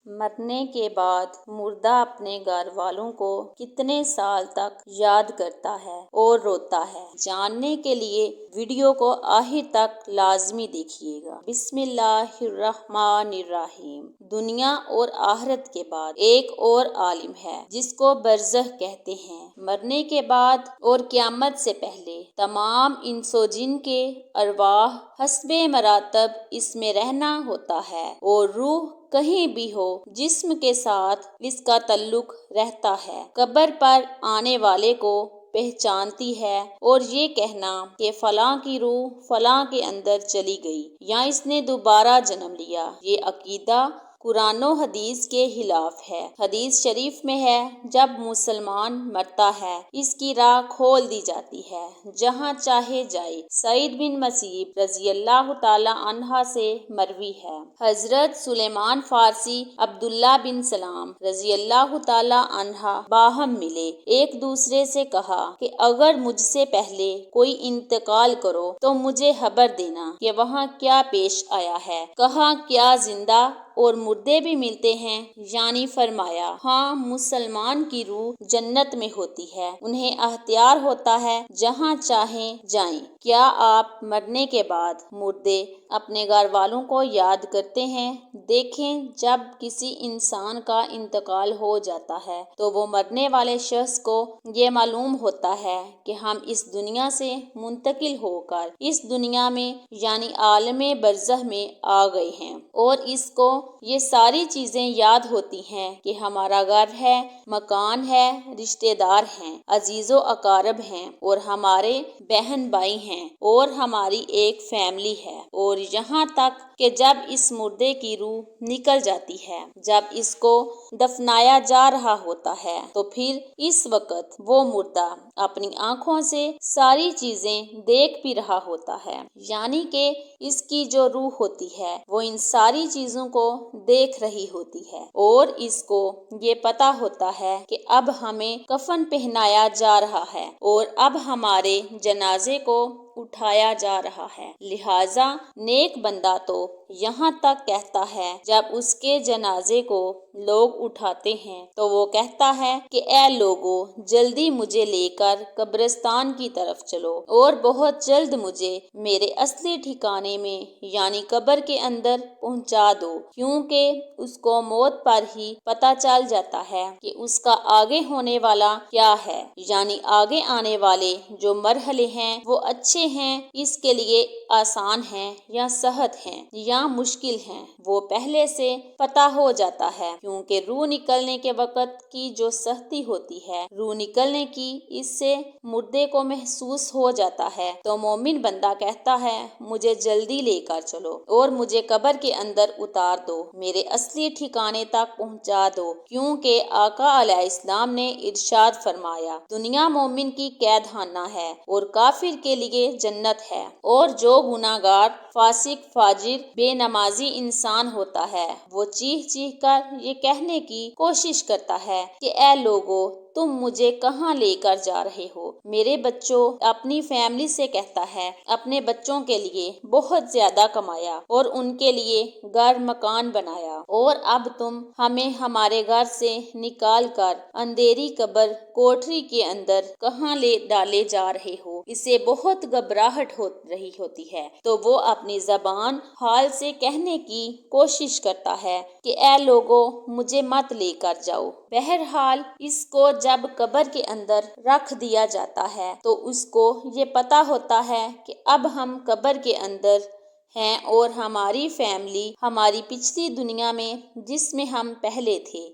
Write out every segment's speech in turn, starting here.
مرنے کے بعد مردہ اپنے گھر والوں کو کتنے سال تک یاد کرتا ہے اور روتا ہے؟ جاننے کے لیے ویڈیو کو آخر تک لازمی دیکھیے گا۔ بسم اللہ الرحمن الرحیم۔ دنیا اور آخرت کے بعد ایک اور عالم ہے جس کو برزخ کہتے ہیں۔ مرنے کے بعد اور قیامت سے پہلے تمام انس و جن کے ارواح حسب مراتب اس میں رہنا ہوتا ہے اور روح کہیں بھی ہو جسم کے ساتھ اس کا تعلق رہتا ہے۔ قبر پر آنے والے کو پہچانتی ہے اور یہ کہنا کہ فلاں کی روح فلاں کے اندر چلی گئی یا اس نے دوبارہ جنم لیا، یہ عقیدہ قرآن و حدیث کے خلاف ہے۔ حدیث شریف میں ہے، جب مسلمان مرتا ہے اس کی راہ کھول دی جاتی ہے، جہاں چاہے جائے۔ سعید بن مسیب رضی اللہ تعالی عنہ سے مروی ہے، حضرت سلیمان فارسی عبداللہ بن سلام رضی اللہ تعالی عنہ باہم ملے، ایک دوسرے سے کہا کہ اگر مجھ سے پہلے کوئی انتقال کرو تو مجھے خبر دینا کہ وہاں کیا پیش آیا ہے۔ کہا کیا زندہ اور مردے بھی ملتے ہیں؟ یعنی فرمایا ہاں، مسلمان کی روح جنت میں ہوتی ہے، انہیں اختیار ہوتا ہے جہاں چاہیں جائیں۔ کیا آپ مرنے کے بعد مردے اپنے گھر والوں کو یاد کرتے ہیں؟ دیکھیں، جب کسی انسان کا انتقال ہو جاتا ہے تو وہ مرنے والے شخص کو یہ معلوم ہوتا ہے کہ ہم اس دنیا سے منتقل ہو کر اس دنیا میں یعنی عالم برزخ میں آ گئے ہیں، اور اس کو یہ ساری چیزیں یاد ہوتی ہیں کہ ہمارا گھر ہے، مکان ہے، رشتہ دار ہیں، عزیز و اقارب ہیں، اور ہمارے بہن بھائی ہیں، اور ہماری ایک فیملی ہے، اور یہاں تک کہ جب اس مردے کی روح نکل جاتی ہے، جب اس کو دفنایا جا رہا ہوتا ہے تو پھر اس وقت وہ مردہ اپنی آنکھوں سے ساری چیزیں دیکھ بھی رہا ہوتا ہے، یعنی کہ اس کی جو روح ہوتی ہے وہ ان ساری چیزوں کو دیکھ رہی ہوتی ہے، اور اس کو یہ پتا ہوتا ہے کہ اب ہمیں کفن پہنایا جا رہا ہے اور اب ہمارے جنازے کو اٹھایا جا رہا ہے۔ لہٰذا نیک بندہ تو یہاں تک کہتا ہے، جب اس کے جنازے کو لوگ اٹھاتے ہیں تو وہ کہتا ہے کہ اے لوگو، جلدی مجھے لے کر قبرستان کی طرف چلو اور بہت جلد مجھے میرے اصلی ٹھکانے میں یعنی قبر کے اندر پہنچا دو، کیونکہ اس کو موت پر ہی پتہ چل جاتا ہے کہ اس کا آگے ہونے والا کیا ہے، یعنی آگے آنے والے جو مرحلے ہیں وہ اچھے ہیں، اس کے لیے آسان ہیں یا سخت ہیں یا مشکل ہیں، وہ پہلے سے پتہ ہو جاتا ہے، کیونکہ روح نکلنے کے وقت کی جو سختی ہوتی ہے، روح نکلنے کی، اس سے مردے کو محسوس ہو جاتا ہے، تو مومن بندہ کہتا ہے مجھے جلدی لے کر چلو اور مجھے قبر کے اندر اتار دو، میرے اصلی ٹھکانے تک پہنچا دو، کیونکہ آقا علیہ السلام نے ارشاد فرمایا دنیا مومن کی قید خانہ ہے اور کافر کے لیے جنت ہے، اور جو گناہ گار، فاسق، فاجر، بے نمازی انسان ہوتا ہے وہ چیخ چیخ کر یہ کہنے کی کوشش کرتا ہے کہ اے لوگو، تم مجھے کہاں لے کر جا رہے ہو؟ میرے بچوں، اپنی فیملی سے کہتا ہے اپنے بچوں کے لیے بہت زیادہ کمایا اور ان کے لیے گھر مکان بنایا، اور اب تم ہمیں ہمارے گھر سے نکال کر اندھیری قبر کوٹری کے اندر کہاں لے ڈالے جا رہے ہو؟ اسے بہت گھبراہٹ ہو رہی ہوتی ہے تو وہ اپنی زبان حال سے کہنے کی کوشش کرتا ہے کہ اے لوگو، مجھے مت لے کر جاؤ۔ بہرحال اس کو جب قبر کے اندر رکھ دیا جاتا ہے تو اس کو یہ پتا ہوتا ہے کہ اب ہم قبر کے اندر ہیں اور ہماری فیملی ہماری پچھلی دنیا میں جس میں ہم پہلے تھے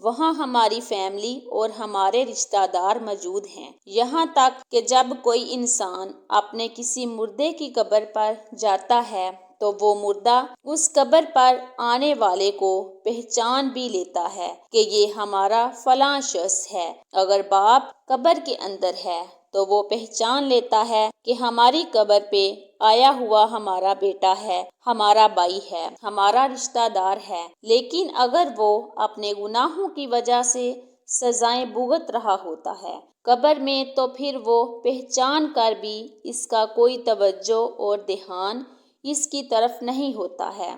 وہاں ہماری فیملی اور ہمارے رشتہ دار موجود ہیں، یہاں تک کہ جب کوئی انسان اپنے کسی مردے کی قبر پر جاتا ہے تو وہ مردہ اس قبر پر آنے والے کو پہچان بھی لیتا ہے کہ یہ ہمارا فلاں شخص ہے۔ اگر باپ قبر کے اندر ہے تو وہ پہچان لیتا ہے کہ ہماری قبر پہ آیا ہوا ہمارا بیٹا ہے، ہمارا بھائی ہے، ہمارا رشتہ دار ہے، لیکن اگر وہ اپنے گناہوں کی وجہ سے سزائیں بھگت رہا ہوتا ہے قبر میں تو پھر وہ پہچان کر بھی اس کا کوئی توجہ اور دھیان اس کی طرف نہیں ہوتا ہے۔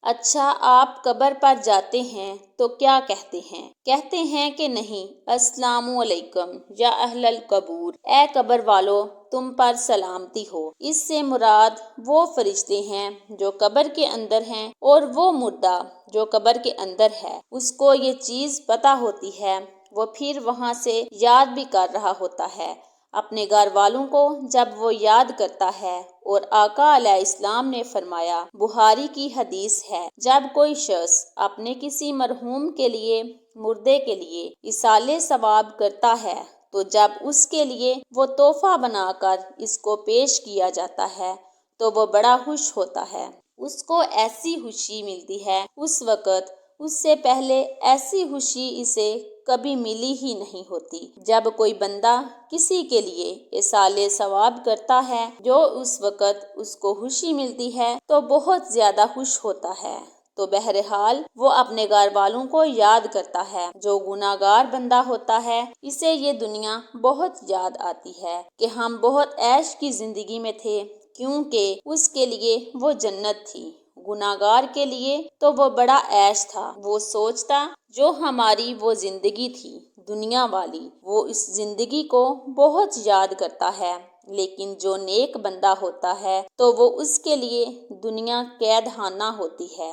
اچھا، آپ قبر پر جاتے ہیں تو کیا کہتے ہیں؟ کہتے ہیں کہ نہیں، السلام علیکم یا اہل القبور، اے قبر والو تم پر سلامتی ہو۔ اس سے مراد وہ فرشتے ہیں جو قبر کے اندر ہیں، اور وہ مردہ جو قبر کے اندر ہے، اس کو یہ چیز پتہ ہوتی ہے، وہ پھر وہاں سے یاد بھی کر رہا ہوتا ہے اپنے گھر والوں کو جب وہ یاد کرتا ہے۔ اور آقا علیہ السلام نے فرمایا، بخاری کی حدیث ہے، جب کوئی شخص اپنے کسی مرحوم کے لیے، مردے کے لیے ایصال ثواب کرتا ہے تو جب اس کے لیے وہ تحفہ بنا کر اس کو پیش کیا جاتا ہے تو وہ بڑا خوش ہوتا ہے۔ اس کو ایسی خوشی ملتی ہے، اس وقت اس سے پہلے ایسی خوشی اسے کبھی ملی ہی نہیں ہوتی۔ جب کوئی بندہ کسی کے لیے ایصال ثواب کرتا ہے جو اس وقت اس کو خوشی ملتی ہے تو بہت زیادہ خوش ہوتا ہے، تو بہرحال وہ اپنے گھر والوں کو یاد کرتا ہے۔ جو گناہ گار بندہ ہوتا ہے اسے یہ دنیا بہت یاد آتی ہے کہ ہم بہت عیش کی زندگی میں تھے، کیونکہ اس کے لیے وہ جنت تھی۔ گناہ گار کے لیے تو وہ بڑا عیش تھا، وہ سوچتا جو ہماری وہ زندگی تھی دنیا والی، وہ اس زندگی کو بہت یاد کرتا ہے۔ لیکن جو نیک بندہ ہوتا ہے تو وہ اس کے لیے دنیا قید خانہ ہوتی ہے،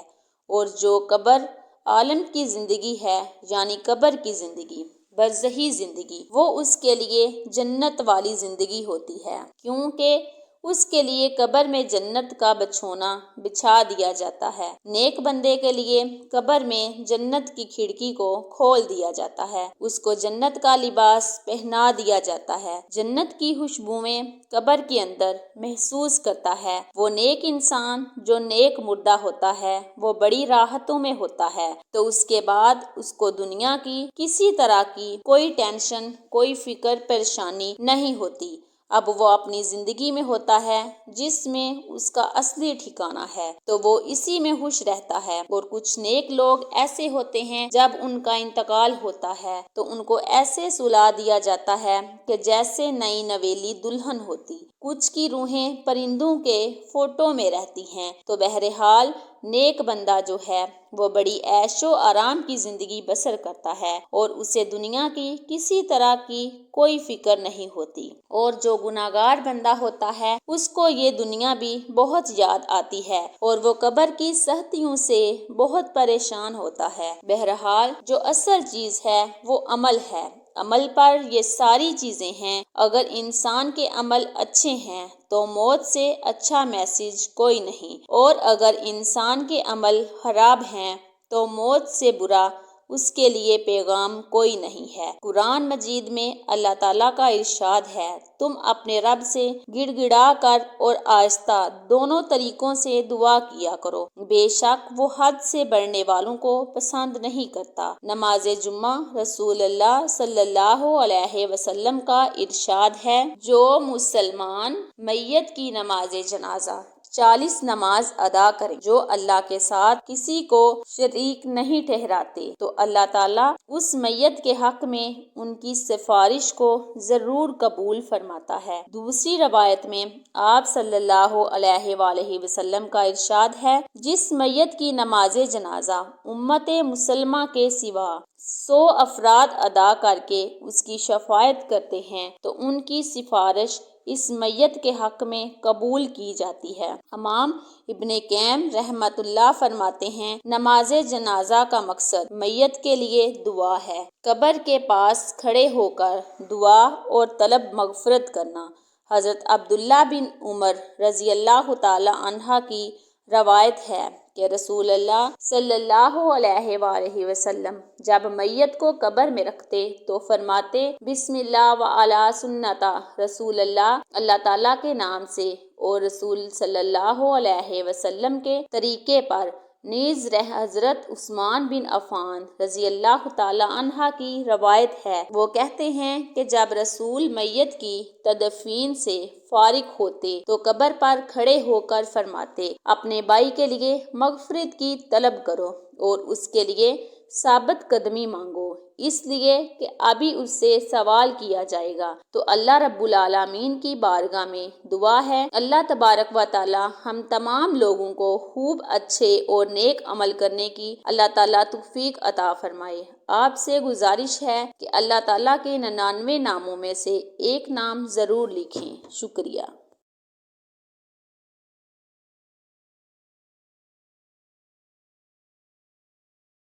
اور جو قبر عالم کی زندگی ہے، یعنی قبر کی زندگی، برزخی زندگی، وہ اس کے لیے جنت والی زندگی ہوتی ہے، کیونکہ اس کے لیے قبر میں جنت کا بچھونا بچھا دیا جاتا ہے۔ نیک بندے کے لیے قبر میں جنت کی کھڑکی کو کھول دیا جاتا ہے، اس کو جنت کا لباس پہنا دیا جاتا ہے، جنت کی خوشبوئیں قبر کے اندر محسوس کرتا ہے۔ وہ نیک انسان جو نیک مردہ ہوتا ہے وہ بڑی راحتوں میں ہوتا ہے، تو اس کے بعد اس کو دنیا کی کسی طرح کی کوئی ٹینشن، کوئی فکر پریشانی نہیں ہوتی۔ اب وہ اپنی زندگی میں ہوتا ہے جس میں اس کا اصلی ٹھکانہ ہے، تو وہ اسی میں خوش رہتا ہے۔ اور کچھ نیک لوگ ایسے ہوتے ہیں، جب ان کا انتقال ہوتا ہے تو ان کو ایسے سلا دیا جاتا ہے کہ جیسے نئی نویلی دلہن ہوتی۔ کچھ کی روحیں پرندوں کے فوٹو میں رہتی ہیں۔ تو بہرحال نیک بندہ جو ہے وہ بڑی عیش و آرام کی زندگی بسر کرتا ہے، اور اسے دنیا کی کسی طرح کی کوئی فکر نہیں ہوتی۔ اور جو گناہ گار بندہ ہوتا ہے اس کو یہ دنیا بھی بہت یاد آتی ہے، اور وہ قبر کی سختیوں سے بہت پریشان ہوتا ہے۔ بہرحال جو اصل چیز ہے وہ عمل ہے، عمل پر یہ ساری چیزیں ہیں۔ اگر انسان کے عمل اچھے ہیں تو موت سے اچھا میسج کوئی نہیں، اور اگر انسان کے عمل خراب ہیں تو موت سے برا اس کے لیے پیغام کوئی نہیں ہے۔ قرآن مجید میں اللہ تعالیٰ کا ارشاد ہے، تم اپنے رب سے گڑ گڑا کر اور آہستہ دونوں طریقوں سے دعا کیا کرو، بے شک وہ حد سے بڑھنے والوں کو پسند نہیں کرتا۔ نماز جمعہ رسول اللہ صلی اللہ علیہ وسلم کا ارشاد ہے، جو مسلمان میت کی نماز جنازہ 40 نماز ادا کریں جو اللہ کے ساتھ کسی کو شریک نہیں ٹھہراتے، تو اللہ تعالیٰ اس میت کے حق میں ان کی سفارش کو ضرور قبول فرماتا ہے۔ دوسری روایت میں آپ صلی اللہ علیہ وآلہ وسلم کا ارشاد ہے، جس میت کی نماز جنازہ امت مسلمہ کے سوا 100 افراد ادا کر کے اس کی شفاعت کرتے ہیں تو ان کی سفارش اس میت کے حق میں قبول کی جاتی ہے۔ امام ابن قیم رحمۃ اللہ فرماتے ہیں، نماز جنازہ کا مقصد میت کے لیے دعا ہے۔ قبر کے پاس کھڑے ہو کر دعا اور طلب مغفرت کرنا۔ حضرت عبداللہ بن عمر رضی اللہ تعالی عنہ کی روایت ہے کہ رسول اللہ صلی اللہ علیہ وآلہ وسلم جب میت کو قبر میں رکھتے تو فرماتے، بسم اللہ وعلی سنت رسول اللہ، اللہ تعالیٰ کے نام سے اور رسول صلی اللہ علیہ وسلم کے طریقے پر۔ نیز حضرت عثمان بن عفان رضی اللہ تعالی عنہ کی روایت ہے، وہ کہتے ہیں کہ جب رسول میت کی تدفین سے فارغ ہوتے تو قبر پر کھڑے ہو کر فرماتے، اپنے بھائی کے لیے مغفرت کی طلب کرو اور اس کے لیے ثابت قدمی مانگو، اس لیے کہ ابھی اس سے سوال کیا جائے گا۔ تو اللہ رب العالمین کی بارگاہ میں دعا ہے، اللہ تبارک و تعالی ہم تمام لوگوں کو خوب اچھے اور نیک عمل کرنے کی اللہ تعالیٰ توفیق عطا فرمائے۔ آپ سے گزارش ہے کہ اللہ تعالیٰ کے 99 ناموں میں سے ایک نام ضرور لکھیں۔ شکریہ۔